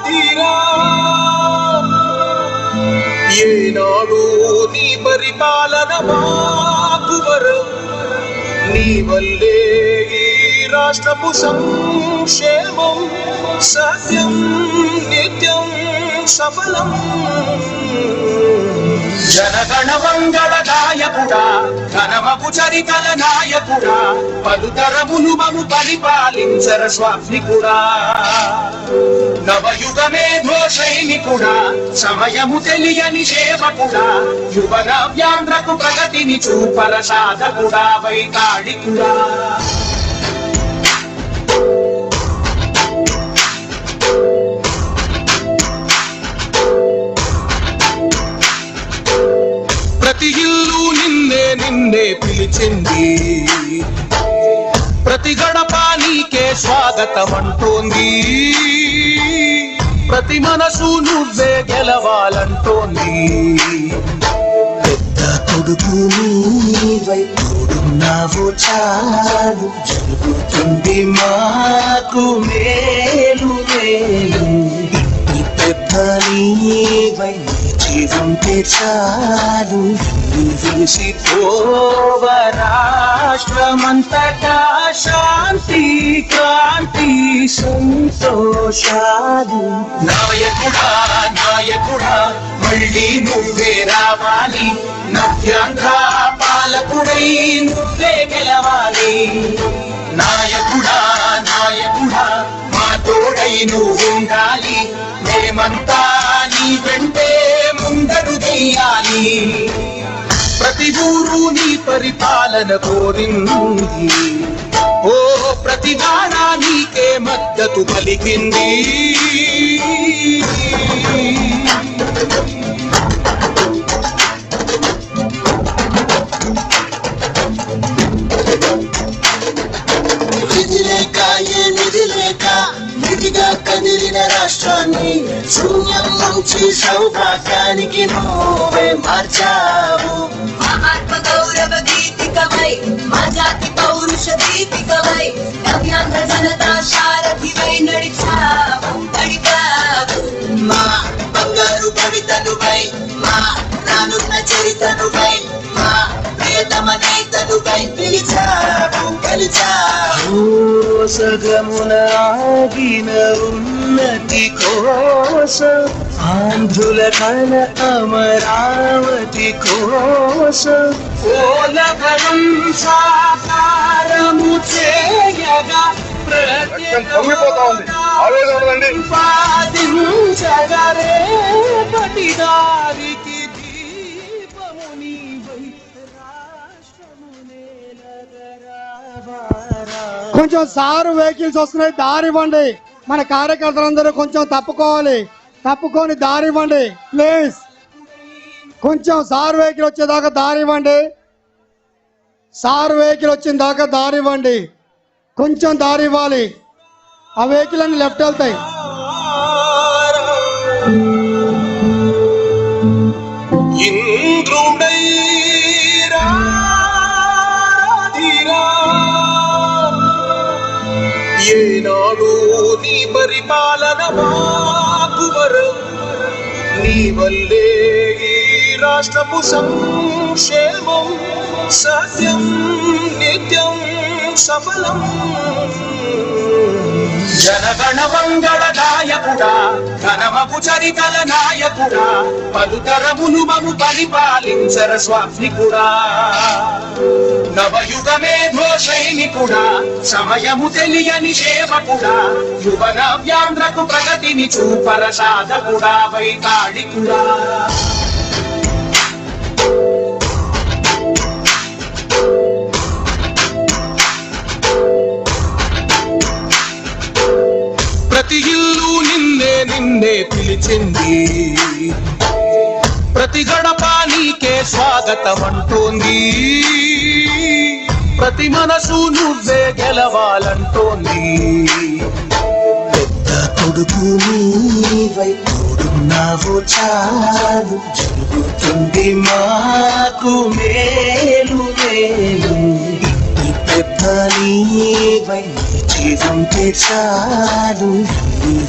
ధీరా ఏనాడు నీ పరిపాలన మాకు వరం నీ వల్లే ఈ రాష్ట్రపు సంక్షేమం సత్యం నిత్యం సఫలం జనగణ మంగళ నాయకుడా ఘనమపు చరితల నాయకుడా పలుతరములు మము పరిపాలించర స్వామికుడా నవయుగమే ఘోషైనికుడా సమయము తెలియని సేవకుడా యువన వ్యాంధ్రకు ప్రగతిని చూపర సాధకుడా వైతాళికుడా ప్రతి ఇల్లు నిన్నే నిన్నే పిలిచింది ప్రతి గడప నీకే స్వాగతం అంటోంది ప్రతి మనసు నువ్వే గెలవాలంటోంది పెద్ద కొడుకు నీవై తోడున్నావు చాలు జరుగుతుంది మాకు మేలు మేలు పెద్ద నీవై జీవంతే చాలు విసిపోవ రాష్ట్రమంతటా శాంతి క్రాంతి సంతోషాలు నాయకుడా నాయకుడా మళ్ళీ నువ్వే రావాలి నవ్యాంధ్ర పాలకుడై నువ్వే గెలవాలి నాయకుడా నాయకుడా మా తోడై నువ్వుండాలి మేమంతా నీ వెంటే ముందడు తీయాలి ప్రతి ఊరు నీ పరిపాలన కోరింది ఓ ప్రతి వాడ నీకే మద్దతు పలికింది నిధిగా కదిలిన రాష్ట్రాన్ని శూన్యం నుంచి సౌభాగ్యానికి నువ్వే మార్చావు మా ఆత్మ గౌరవ గీతికవై మా జాతి పౌరుష దీపికవై నవ్యాంధ్ర జనతా సారథివై నడిపావు మా బంగారు భవితనువై మా రానున్న చరితనువై మా ప్రియతమ నేతనువై పిలిచావు కలిచావు సగమున ఆగిన ఉన్నతి కోసం ఆంధ్రుల కళ అమరావతి కోసం ఓలవరం సాకారము చేయగా ప్రతిపాదించగరేపటి దారికి దీపము నీవై రాష్ట్రము నేలగరావారా. కొంచెం సారు వెహికల్స్ వస్తున్నాయి, దారి ఇవ్వండి. మన కార్యకర్తలందరూ కొంచెం తప్పుకొని దారి ఇవ్వండి ప్లీజ్. కొంచెం సారు వెహికల్ వచ్చేదాకా దారి ఇవ్వండి. సారు వెహికల్ వచ్చిన దాకా దారి ఇవ్వండి. కొంచెం దారి ఇవ్వాలి. ఆ వెహికల్ అన్ని లెఫ్ట్ వెళ్తాయి. ఏనాడు నీ పరిపాలన మాకు వరం నీ వల్లే ఈ రాష్ట్రపు సంక్షేమం సత్యం నిత్యం సఫలం జనగణ మంగళ నాయకుడా ఘనమపు చరితల నాయకుడా పలుతరములు మము పరిపాలించర స్వామికుడా నవయుగమే ఘోషైనికుడా సమయము తెలియని సేవకుడా యువన వ్యాంధ్రకు ప్రగతిని చూపర సాధకుడా వైతాళికుడా ప్రతి ఇల్లు నిన్నే నిన్నే పిలిచింది ప్రతి గడప నీకే స్వాగతం అంటోంది ప్రతి మనసు నువ్వే గెలవాలంటోంది పెద్ద కొడుకు నీవై తోడున్నావు చాలు జరుగుతుంది మాకు మేలు మేలు పెద్ద నీవై జీవంతే చాలు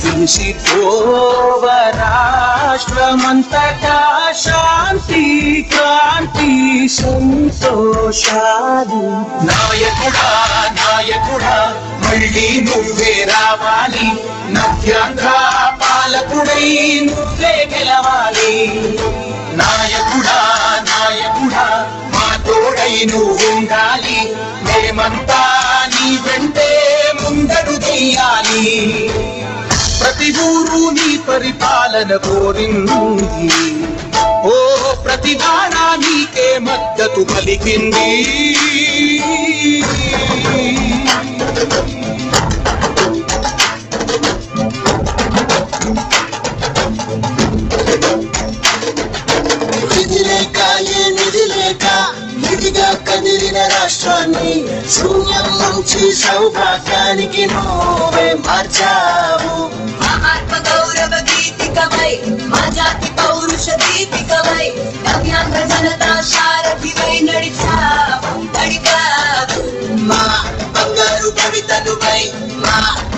విసిపోవ రాష్ట్రమంతటా శాంతి క్రాంతి సంతోషాలు. నాయకుడా నాయకుడా మళ్ళీ నువ్వే రావాలి, నవ్యాంధ్ర పాలకుడై నువ్వే గెలవాలి. నాయకుడా నాయకుడా మా తోడై నువ్వు ఉండాలి, మేమంతా నీ వెంటే ముందడు తీయాలి. ప్రతి ఊరు నీ పరిపాలన కోరింది, ఓ ప్రతి వాడ నీకే మద్దతు పలికింది. నిధిగా కదిలిన రాష్ట్రాన్ని శూన్యం నుంచి సౌభాగ్యానికి నువ్వే మార్చావు. ఆత్మ గౌరవ గీతికవై మా జాతి పౌరుష దీపికవై నవ్యాంధ్ర జనతా సారథివై నడిచావు. మా బంగారు కవితనువై, మా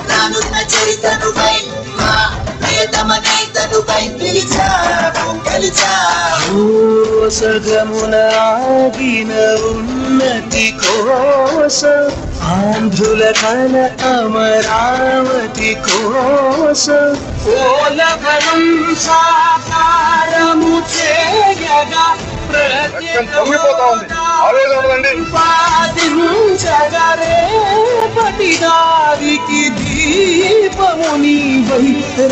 రానున్న చరితనువై, మా ప్రియతమ నేతనువై పిలిచావు గెలిచావు. సగమున ఆగిన ఉన్నతి కోసం, ఆంధ్రుల కల అమరావతి కోసం, పోలవరం సాకారము చేయగా రేపటి దారికి దీపము నీవై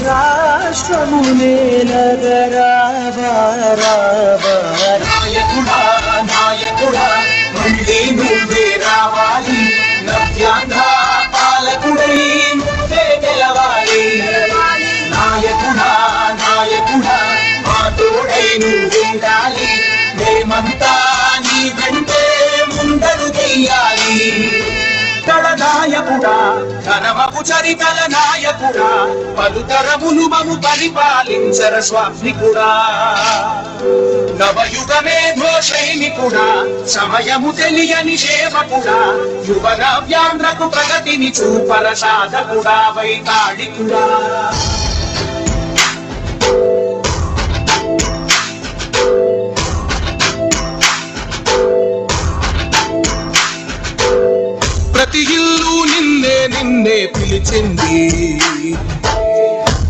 రాష్ట్రము నేలగరావా. నాయకుడా నాయకుడా మళ్ళీ నువ్వే రావాలి, నవ్యాంధ్ర పాలకుడై నువ్వే గెలవాలి. నాయకుడా నాయకుడా మా తోడై నువ్వు ఉండాలి, మేమంతా నీ వెంటే ముందడు తీయాలి. నాయకుడా ఘనమపు చరితల నాయకుడా, పలుతరములు మము పరిపాలించర స్వామికుడా. నవయుగమే ఘోషైనికుడా, సమయము తెలియని సేవకుడా, యువ నవ్యాంధ్రకు ప్రగతిని చూపర సాధకుడా వైతాళికుడా. ప్రతి ఇల్లు నిన్నే నిన్నే పిలిచింది,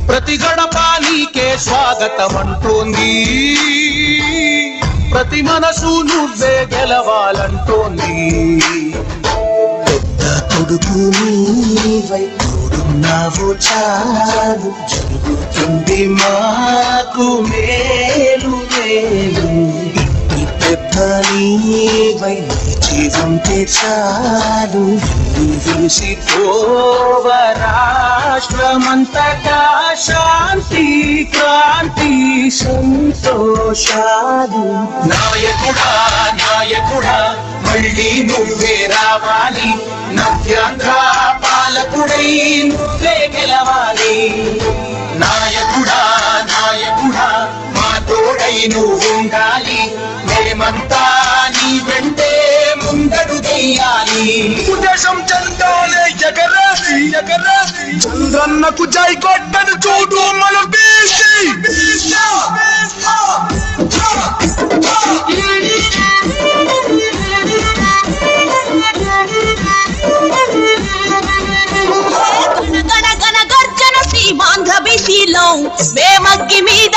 ప్రతి గడప నీకే స్వాగతం అంటోంది. ప్రతి మనసు నువ్వే గెలవాలంటోంది. పెద్ద కొడుకు నీవై తోడున్నావు చాలు, జరుగుతుంది మాకు మేలు మేలు. పెద్ద నీవై జీవంతే చాలు విసిపోవ రాష్ట్రమంతటా శాంతి క్రాంతి సంతోషాలు. నాయకుడా నాయకుడా మళ్ళీ నువ్వే రావాలి, నవ్యాంధ్ర పాలకుడై నువ్వే గెలవాలి. నాయకుడా నాయకుడా మా తోడై నువ్వు ఉండాలి, మేమంతా నీ వెంటే ముందడు తీయాలి. ఉద్దేశం చందాలే ఎగరాలి ఎగరాలి, చంద్రన్నకు జై కొట్టను చూడు మన బీసీ. గణ గణ గర్జన సీమాంధ్ర బీసీలో మేమగ్గి మీద